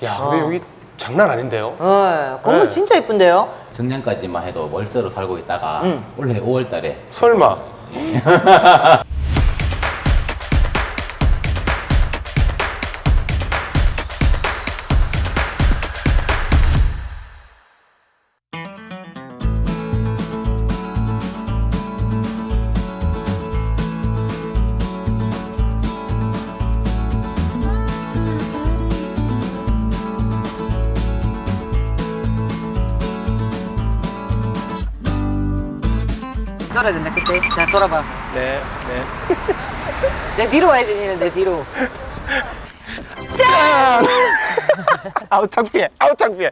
야, 근데 여기 장난 아닌데요? 건물 네. 진짜 예쁜데요? 작년까지만 해도 월세로 살고 있다가 올해 5월 달에 설마. 돌아야 된다 그때. 자 돌아봐. 네, 네. 내 뒤로 와야지 니는 내 뒤로. 짠! 아우 창피해. 아우 창피해.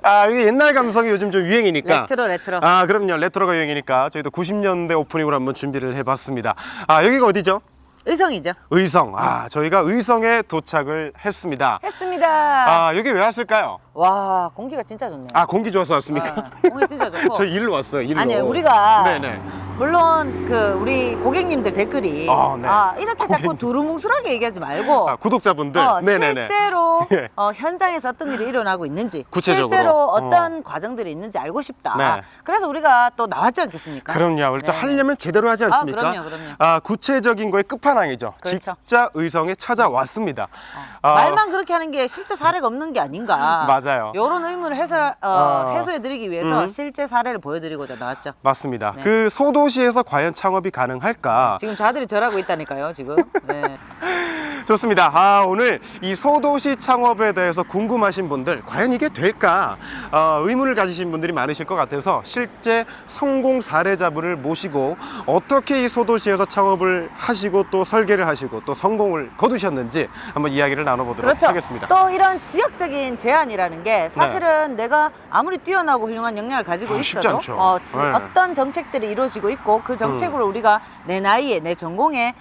아, 이게 옛날 감성이 요즘 좀 유행이니까. 레트로. 아, 그럼요. 레트로가 유행이니까 저희도 90년대 오프닝으로 한번 준비를 해봤습니다. 아, 여기가 어디죠? 의성이죠. 의성. 아, 저희가 의성에 도착을 했습니다. 했습니다. 아, 여기 왜 왔을까요? 와 공기가 진짜 좋네요. 아, 공기 좋아서 왔습니까? 공기 진짜 좋고. 저 일로 왔어요. 일로. 아니요 우리가 네네. 물론 그 우리 고객님들 댓글이 네. 이렇게 자꾸 두루뭉술하게 얘기하지 말고 아, 구독자분들. 네네네. 실제로 예. 현장에서 어떤 일이 일어나고 있는지 구체적으로. 실제로 어떤 과정들이 있는지 알고 싶다. 네. 그래서 우리가 또 나왔지 않겠습니까? 그럼요. 우리 또 네. 하려면 제대로 하지 않습니까? 그럼요. 아, 구체적인 거의 끝판왕이죠. 그렇죠. 진짜 의성에 찾아왔습니다. 아, 말만 그렇게 하는 게 실제 사례가 없는 게 아닌가. 맞아요. 이런 의문을 해소해드리기 위해서 실제 사례를 보여드리고자 나왔죠. 맞습니다. 네. 그 소도시에서 과연 창업이 가능할까? 지금 자들이 절하고 있다니까요, 지금. 네. 좋습니다. 아, 오늘 이 소도시 창업에 대해서 궁금하신 분들 과연 이게 될까 의문을 가지신 분들이 많으실 것 같아서 실제 성공 사례자분을 모시고 어떻게 이 소도시에서 창업을 하시고 또 설계를 하시고 또 성공을 거두셨는지 한번 이야기를 나눠보도록 그렇죠. 하겠습니다. 또 이런 지역적인 제안이라는 게 사실은 내가 아무리 뛰어나고 훌륭한 역량을 가지고 쉽지 있어도 않죠. 네. 어떤 정책들이 이루어지고 있고 그 정책으로 우리가 내 나이에 내 전공에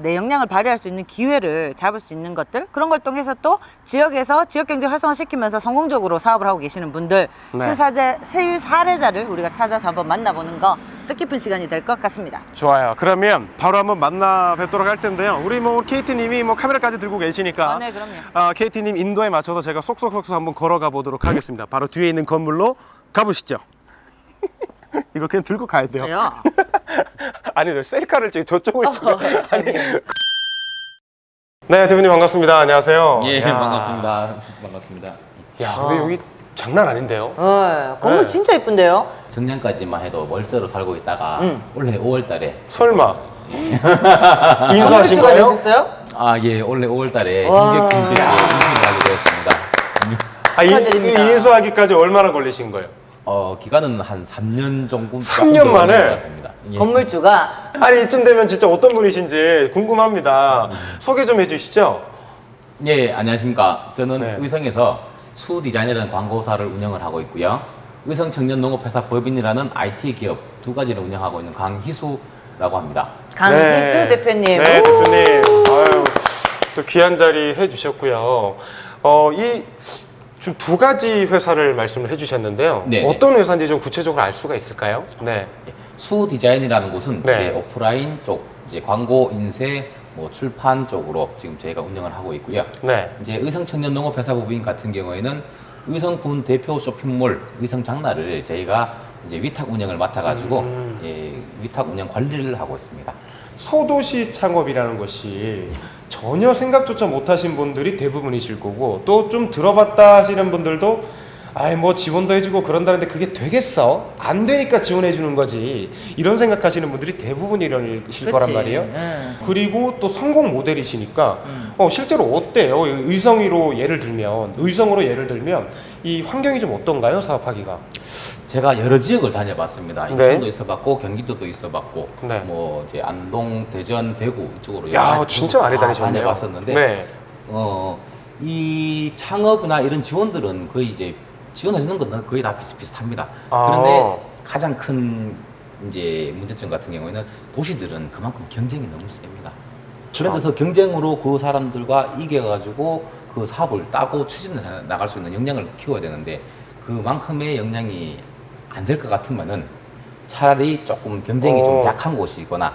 내 역량을 발휘할 수 있는 기회를 잡을 수 있는 것들 그런 걸 통해서 또 지역에서 지역 경제 활성화시키면서 성공적으로 사업을 하고 계시는 분들 네. 실사례자를 우리가 찾아서 한번 만나보는 거 뜻깊은 시간이 될 것 같습니다. 좋아요. 그러면 바로 한번 만나 뵙도록 할 텐데요. 우리 뭐 KT님이 뭐 카메라까지 들고 계시니까 네, 그럼요. KT님 인도에 맞춰서 제가 쏙쏙쏙 한번 걸어가 보도록 하겠습니다. 바로 뒤에 있는 건물로 가보시죠. 이거 그냥 들고 가야 돼요. 왜요? 아니, 셀카를 찍 저쪽을 찍어. 네, 대표님 반갑습니다. 안녕하세요. 예, 야. 반갑습니다. 반갑습니다. 야, 근데 여기 장난 아닌데요? 건물 네. 진짜 예쁜데요? 작년까지만 해도 월세로 살고 있다가 올해 5월 달에 설마 인수하신 건물주가 거예요? 되셨어요? 예, 올해 5월 달에 와. 임객분들께 인수를 하게 되었습니다. 아, 축하드립니다. 인수하기까지 얼마나 걸리신 거예요? 기간은 한 3년 정도 3년 만에? 같습니다. 예. 건물주가 아니, 이쯤 되면 진짜 어떤 분이신지 궁금합니다. 소개 좀 해주시죠. 예, 안녕하십니까. 저는 네. 의성에서 수 디자인이라는 광고사를 운영을 하고 있고요. 의성 청년 농업회사 법인이라는 IT 기업 두 가지를 운영하고 있는 강희수라고 합니다. 강희수 대표님. 네, 대표님. 아유, 또 귀한 자리 해주셨고요. 좀 두 가지 회사를 말씀을 해주셨는데요. 네. 어떤 회사인지 좀 구체적으로 알 수가 있을까요? 네. 수 디자인이라는 곳은 네. 이제 오프라인 쪽, 이제 광고, 인쇄, 뭐 출판 쪽으로 지금 저희가 운영을 하고 있고요. 네. 이제 의성 청년 농업회사 법인 같은 경우에는 의성군 대표 쇼핑몰 의성 장날을 저희가 이제 위탁 운영을 맡아가지고 예, 위탁 운영 관리를 하고 있습니다. 소도시 창업이라는 것이 전혀 생각조차 못하신 분들이 대부분이실 거고 또 좀 들어봤다 하시는 분들도 아이 뭐 지원도 해주고 그런다는데 그게 되겠어? 안 되니까 지원해 주는 거지 이런 생각하시는 분들이 대부분이실 거란 말이에요. 그리고 또 성공 모델이시니까 실제로 어때요? 의성으로 예를 들면 이 환경이 좀 어떤가요? 사업하기가? 제가 여러 지역을 다녀봤습니다. 네. 인천도 있어봤고 경기도도 있어봤고 네. 뭐 이제 안동, 대전, 대구 이쪽으로 야, 여러 진짜 많이 다 다니셨네요. 다녀봤었는데 네. 이 창업이나 이런 지원들은 거의 이제 지원해주는 건 거의 다 비슷비슷합니다. 아. 그런데 가장 큰 이제 문제점 같은 경우에는 도시들은 그만큼 경쟁이 너무 셉니다. 그래서 경쟁으로 그 사람들과 이겨가지고 그 사업을 따고 추진해 나갈 수 있는 역량을 키워야 되는데 그만큼의 역량이 안 될 것 같으면은 차라리 조금 경쟁이 좀 약한 곳이거나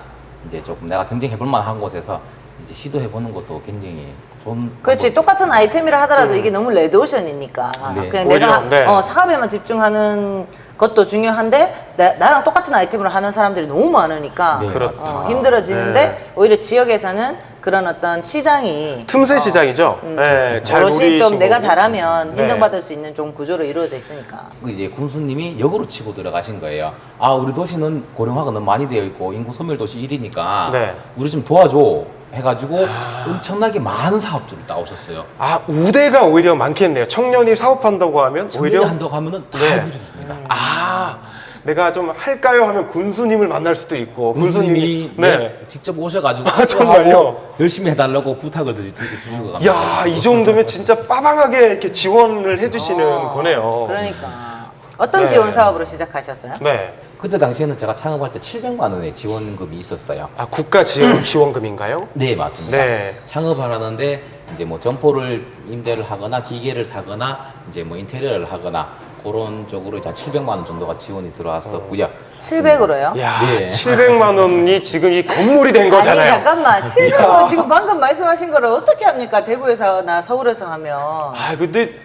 이제 조금 내가 경쟁해볼 만한 곳에서 이제 시도해보는 것도 굉장히 좋은 그렇지. 방법. 똑같은 아이템이라 하더라도 이게 너무 레드오션이니까 네. 그냥 오히려, 내가 네. 사업에만 집중하는 것도 중요한데 나랑 똑같은 아이템으로 하는 사람들이 너무 많으니까 네, 그렇다. 힘들어지는데 네. 오히려 지역에서는 그런 어떤 시장이 틈새 시장이죠. 네, 잘 오롯이 좀 노리신 내가 거고. 잘하면 네. 인정받을 수 있는 좀 구조로 이루어져 있으니까. 이제 군수님이 역으로 치고 들어가신 거예요. 아, 우리 도시는 고령화가 너무 많이 되어 있고 인구 소멸 도시 1위니까 네. 우리 좀 도와줘 해가지고 엄청나게 많은 사업들을 따오셨어요. 아, 우대가 오히려 많겠네요. 청년이 사업한다고 하면 오히려 오히려 한다고 하면은 다 네. 밀어줍니다. 아, 내가 좀 할까요 하면 군수님을 만날 수도 있고 군수님이 네. 직접 오셔가지고 아, 정말요? 열심히 해달라고 부탁을 주시고 갑니다. 야, 이 정도면 진짜 빠방하게 이렇게 지원을 해주시는 거네요. 그러니까 어떤 네. 지원 사업으로 시작하셨어요? 네. 그때 당시에는 제가 창업할 때 700만 원의 지원금이 있었어요. 아, 국가 지원금인가요? 네, 맞습니다. 네. 창업하려는데 이제 뭐 점포를 임대를 하거나 기계를 사거나 이제 뭐 인테리어를 하거나 그런 쪽으로 이제 한 700만 원 정도가 지원이 들어왔었고요. 700으로요? 야, 네. 700만 원이 지금 이 건물이 된 거잖아요. 아니 잠깐만 700으로 지금 방금 말씀하신 거를 어떻게 합니까? 대구에서나 서울에서 하면 아, 근데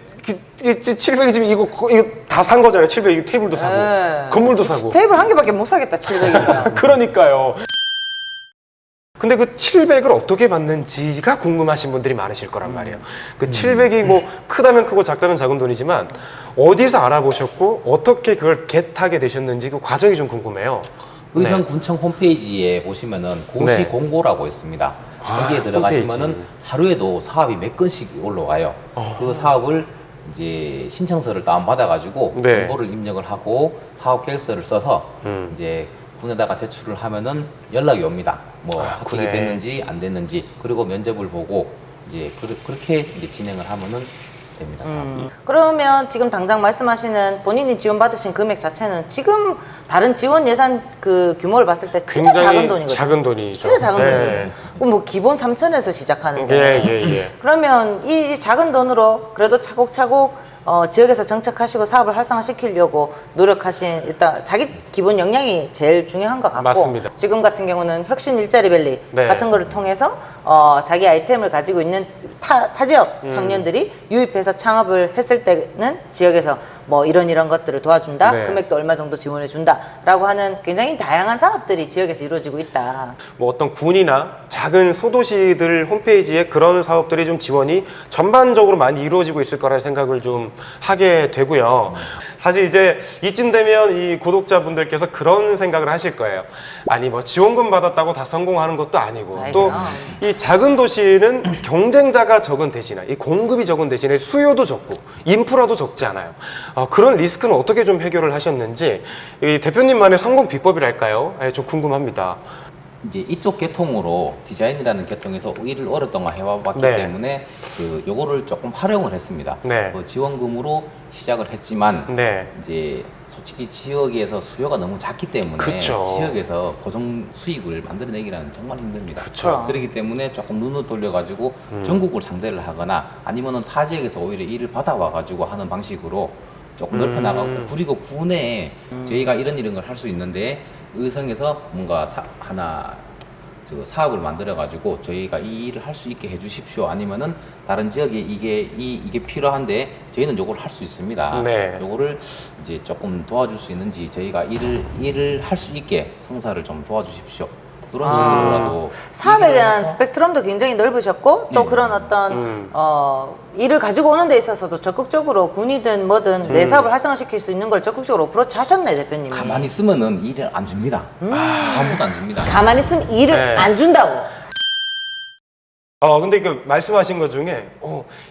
700이 지금 이거 다 산 거잖아요. 700 이거 테이블도 사고 네. 건물도 사고. 테이블 한 개밖에 못 사겠다 700이면. 그러니까요. 근데 그 700을 어떻게 받는지가 궁금하신 분들이 많으실 거란 말이에요. 그 700이 뭐 크다면 크고 작다면 작은 돈이지만 어디서 알아보셨고 어떻게 그걸 겟하게 되셨는지 그 과정이 좀 궁금해요. 의성군청 홈페이지에 보시면은 고시 네. 공고라고 있습니다. 아, 거기에 들어가시면은 홈페이지. 하루에도 사업이 몇 건씩 올라와요. 그 사업을 이제 신청서를 다운받아가지고 네. 정보를 입력을 하고 사업 계획서를 써서 음. 이제 군에다가 제출을 하면은 연락이 옵니다. 뭐 아, 합격이 군에. 됐는지 안 됐는지 그리고 면접을 보고 이제 그렇게 이제 진행을 하면은 됩니다. 그러면 지금 당장 말씀하시는 본인이 지원받으신 금액 자체는 지금 다른 지원 예산 그 규모를 봤을 때 진짜 굉장히 작은 돈이거든요. 작은 돈이죠. 진짜 작은 네. 돈이거든요. 그럼 뭐 기본 3천에서 시작하는데 예. 그러면 이 작은 돈으로 그래도 차곡차곡 지역에서 정착하시고 사업을 활성화시키려고 노력하신 일단 자기 기본 역량이 제일 중요한 것 같고 맞습니다. 지금 같은 경우는 혁신 일자리밸리 네. 같은 거를 통해서 자기 아이템을 가지고 있는 타 지역 청년들이 유입해서 창업을 했을 때는 지역에서 뭐 이런 것들을 도와준다 네. 금액도 얼마 정도 지원해 준다라고 하는 굉장히 다양한 사업들이 지역에서 이루어지고 있다. 뭐 어떤 군이나 작은 소도시들 홈페이지에 그런 사업들이 좀 지원이 전반적으로 많이 이루어지고 있을 거라는 생각을 좀 하게 되고요. 사실 이제 이쯤 되면 이 구독자분들께서 그런 생각을 하실 거예요. 아니 뭐 지원금 받았다고 다 성공하는 것도 아니고 아이, 또 그럼. 이 작은 도시는 경쟁자가 적은 대신에 이 공급이 적은 대신에 수요도 적고 인프라도 적지 않아요. 그런 리스크는 어떻게 좀 해결을 하셨는지 이 대표님만의 성공 비법이랄까요? 좀 궁금합니다. 이제 이쪽 계통으로 디자인이라는 계통에서 일을 오랫동안 해와봤기 네. 때문에 그 요거를 조금 활용을 했습니다. 네. 그 지원금으로 시작을 했지만 네. 이제 솔직히 지역에서 수요가 너무 작기 때문에 그쵸. 지역에서 고정 수익을 만들어내기는 정말 힘듭니다. 그쵸. 그렇기 때문에 조금 눈을 돌려가지고 전국을 상대를 하거나 아니면은 타 지역에서 오히려 일을 받아와가지고 하는 방식으로 조금 넓혀나가고 그리고 군에 저희가 이런 걸 할 수 있는데 의성에서 뭔가 하나 사업을 만들어 가지고 저희가 이 일을 할 수 있게 해주십시오. 아니면은 다른 지역에 이게 필요한데 저희는 요걸 할 수 있습니다. 네. 요거를 이제 조금 도와줄 수 있는지 저희가 일을 할 수 있게 성사를 좀 도와주십시오. 그런 식으로라도 사업에 얘기를 대한 해서 스펙트럼도 굉장히 넓으셨고 또 네. 그런 어떤 일을 가지고 오는 데 있어서도 적극적으로 군이든 뭐든 내 사업을 활성화시킬 수 있는 걸 적극적으로 어프로치 하셨네 대표님이. 가만히 있으면은 일을 안 줍니다. 아무도 안 줍니다. 가만히 있으면 일을 네. 안 준다고. 근데 그 말씀하신 것 중에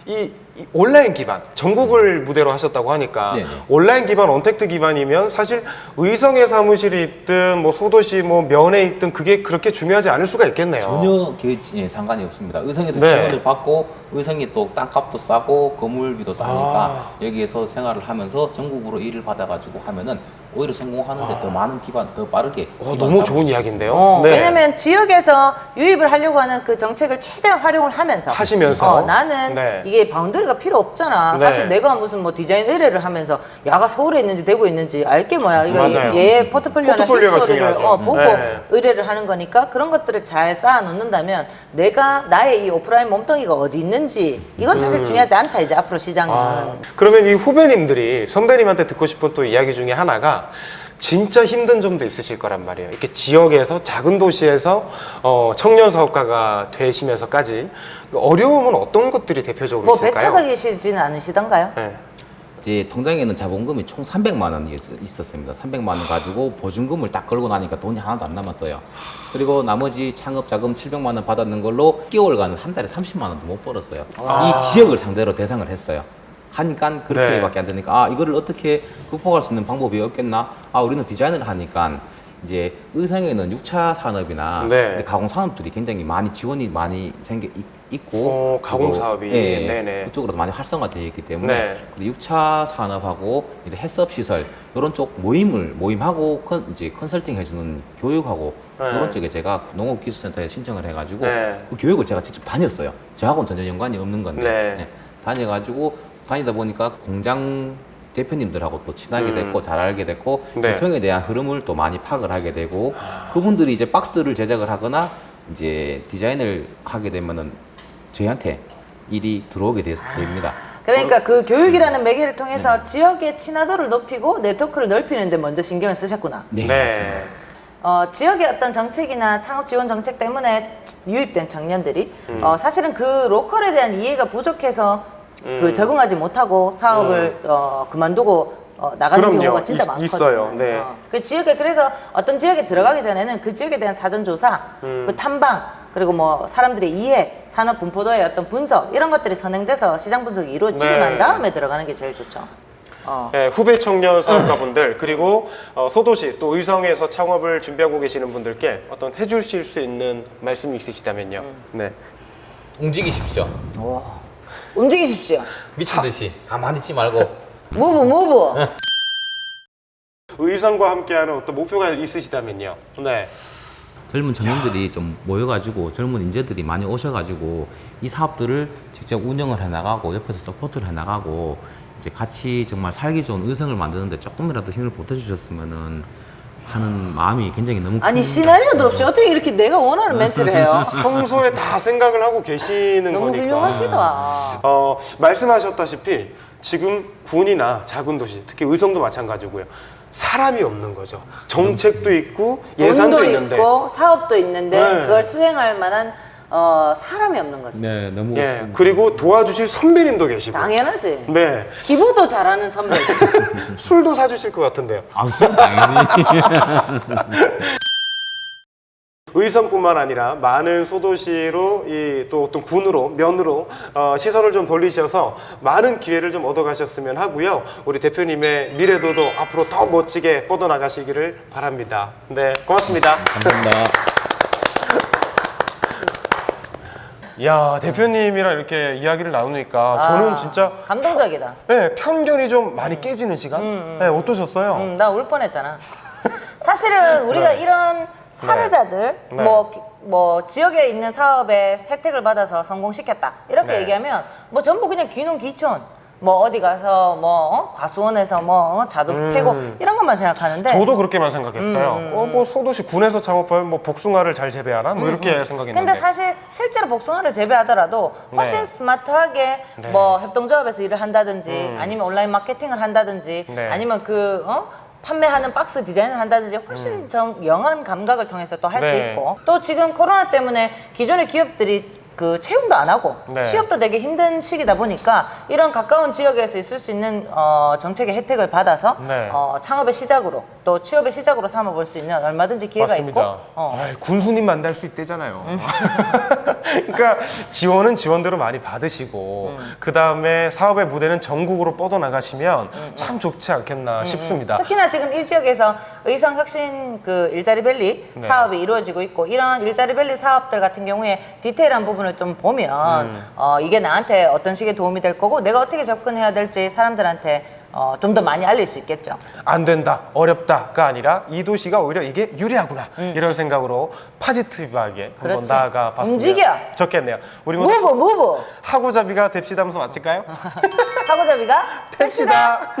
이 온라인 기반 전국을 무대로 하셨다고 하니까 네네. 온라인 기반 언택트 기반이면 사실 의성의 사무실이 있든 뭐 소도시 뭐 면에 있든 그게 그렇게 중요하지 않을 수가 있겠네요. 전혀 상관이 없습니다. 의성에도 네. 지원을 받고 의성이 또 땅값도 싸고 건물비도 싸니까 여기에서 생활을 하면서 전국으로 일을 받아가지고 하면은 오히려 성공하는데 더 많은 기반, 더 빠르게 기반 너무 잡을 좋은 수 이야기인데요. 네. 왜냐면 지역에서 유입을 하려고 하는 그 정책을 최대한 활용을 하면서 하시면서. 나는 네. 이게 바운더리 의뢰가 필요 없잖아. 네. 사실 내가 무슨 뭐 디자인 의뢰를 하면서 야가 서울에 있는지 대구에 있는지 알게 뭐야. 이거 맞아요. 얘 포트폴리오나 포트폴리오가 히스토리를 중요하죠. 보고 네. 의뢰를 하는 거니까 그런 것들을 잘 쌓아 놓는다면 내가 나의 이 오프라인 몸뚱이가 어디 있는지 이건 사실 중요하지 않다 이제 앞으로 시장은. 그러면 이 후배님들이 선배님한테 듣고 싶은 또 이야기 중에 하나가 진짜 힘든 점도 있으실 거란 말이에요. 이렇게 지역에서 작은 도시에서 청년 사업가가 되시면서까지 어려움은 어떤 것들이 대표적으로 뭐 있을까요? 배타적이시지는 않으시던가요? 네. 이제 통장에 있는 자본금이 총 300만 원이 있었습니다. 300만 원 가지고 보증금을 딱 걸고 나니까 돈이 하나도 안 남았어요. 그리고 나머지 창업 자금 700만 원 받았는 걸로 6개월간 한 달에 30만 원도 못 벌었어요. 이 지역을 상대로 대상을 했어요. 하니까 그렇게밖에 안 되니까 이거를 어떻게 극복할 수 있는 방법이 없겠나? 우리는 디자인을 하니까 이제 의성에는 6차 산업이나 네. 가공 산업들이 굉장히 많이 지원이 많이 있고 가공 그리고, 사업이. 예, 네네. 그쪽으로 많이 활성화되어 있기 때문에 네. 그리고 6차 산업하고 이제 해썹 시설 이런 쪽 모임하고 이제 컨설팅 해주는 교육하고 네. 이런 쪽에 제가 농업기술센터에 신청을 해가지고 네. 그 교육을 제가 직접 다녔어요. 저하고는 전혀 연관이 없는 건데 네. 다녀가지고 다니다 보니까 공장 대표님들하고 또 친하게 됐고 잘 알게 됐고 네. 유통에 대한 흐름을 또 많이 파악을 하게 되고 그분들이 이제 박스를 제작을 하거나 이제 디자인을 하게 되면은 저희한테 일이 들어오게 됩니다. 그러니까 그 교육이라는 매개를 통해서 지역의 친화도를 높이고 네트워크를 넓히는 데 먼저 신경을 쓰셨구나. 네. 지역의 어떤 정책이나 창업 지원 정책 때문에 유입된 청년들이 사실은 그 로컬에 대한 이해가 부족해서 그 적응하지 못하고 사업을 그만두고 나가는 그럼요. 경우가 진짜 많거든요. 있어요. 네. 그 지역에 그래서 어떤 지역에 들어가기 전에는 그 지역에 대한 사전 조사, 그 탐방, 그리고 뭐 사람들의 이해, 산업 분포도의 어떤 분석 이런 것들이 선행돼서 시장 분석이 이루어지고 네. 난 다음에 들어가는 게 제일 좋죠. 네, 후배 청년 사업가분들 그리고 소도시 또 의성에서 창업을 준비하고 계시는 분들께 어떤 해주실 수 있는 말씀이 있으시다면요. 네. 움직이십시오. 움직이십시오. 미친 듯이 가만히 있지 말고. 무브. 의성과 함께하는 어떤 목표가 있으시다면요. 네. 젊은 청년들이 좀 모여가지고 젊은 인재들이 많이 오셔가지고 이 사업들을 직접 운영을 해나가고 옆에서 서포트를 해나가고 이제 같이 정말 살기 좋은 의성을 만드는데 조금이라도 힘을 보태주셨으면은 하는 마음이 굉장히 너무 아니 큽니다. 시나리오도 없이 어떻게 이렇게 내가 원하는 멘트를 해요? 평소에 다 생각을 하고 계시는 너무 거니까. 훌륭하시다. 말씀하셨다시피 지금 군이나 작은 도시, 특히 의성도 마찬가지고요. 사람이 없는 거죠. 정책도 있고 예산도 돈도 있는데. 있고 사업도 있는데 네. 그걸 수행할 만한 사람이 없는 거지. 네, 너무 예, 그리고 도와주실 선배님도 계시고. 당연하지. 네. 기부도 잘하는 선배. 술도 사주실 것 같은데요. 술 당연히. 의성뿐만 아니라 많은 소도시로 또 어떤 군으로 면으로 시선을 좀 돌리셔서 많은 기회를 좀 얻어가셨으면 하고요. 우리 대표님의 미래도도 앞으로 더 멋지게 뻗어나가시기를 바랍니다. 네, 고맙습니다. 감사합니다. 야, 대표님이랑 이렇게 이야기를 나누니까 저는 진짜 감동적이다. 네, 편견이 좀 많이 깨지는 시간? 네, 어떠셨어요? 나 울 뻔했잖아. 사실은 우리가 이런 사례자들 네. 뭐 지역에 있는 사업에 혜택을 받아서 성공시켰다 이렇게 네. 얘기하면 뭐 전부 그냥 귀농귀촌 뭐 어디 가서 뭐 과수원에서 뭐 자두 캐고 이런 것만 생각하는데 저도 그렇게만 생각했어요. 뭐 소도시 군에서 창업하면 뭐 복숭아를 잘 재배하나? 뭐 이렇게 생각했는데. 근데 사실 실제로 복숭아를 재배하더라도 훨씬 네. 스마트하게 네. 뭐 협동조합에서 일을 한다든지 아니면 온라인 마케팅을 한다든지 네. 아니면 판매하는 박스 디자인을 한다든지 훨씬 영한 감각을 통해서 또 할 수 네. 있고 또 지금 코로나 때문에 기존의 기업들이 그 채용도 안 하고 네. 취업도 되게 힘든 시기다 보니까 이런 가까운 지역에서 있을 수 있는 정책의 혜택을 받아서 네. 창업의 시작으로 또 취업의 시작으로 삼아볼 수 있는 얼마든지 기회가 맞습니다. 있고 아이, 군수님 만날 수 있대잖아요. 그러니까 지원은 지원대로 많이 받으시고 그 다음에 사업의 무대는 전국으로 뻗어나가시면 참 좋지 않겠나 싶습니다. 특히나 지금 이 지역에서 의성혁신 그 일자리밸리 네. 사업이 이루어지고 있고 이런 일자리밸리 사업들 같은 경우에 디테일한 부분을 좀 보면 이게 나한테 어떤 식의 도움이 될 거고 내가 어떻게 접근해야 될지 사람들한테 좀 더 많이 알릴 수 있겠죠. 안 된다, 어렵다가 아니라 이 도시가 오히려 이게 유리하구나 이런 생각으로 포지티브하게 한번 그렇지. 나아가 봤으면 움직여. 좋겠네요. 우리 모두 무브 하고자비가 됩시다 하면서 맞을까요? 하고자비가 됩시다.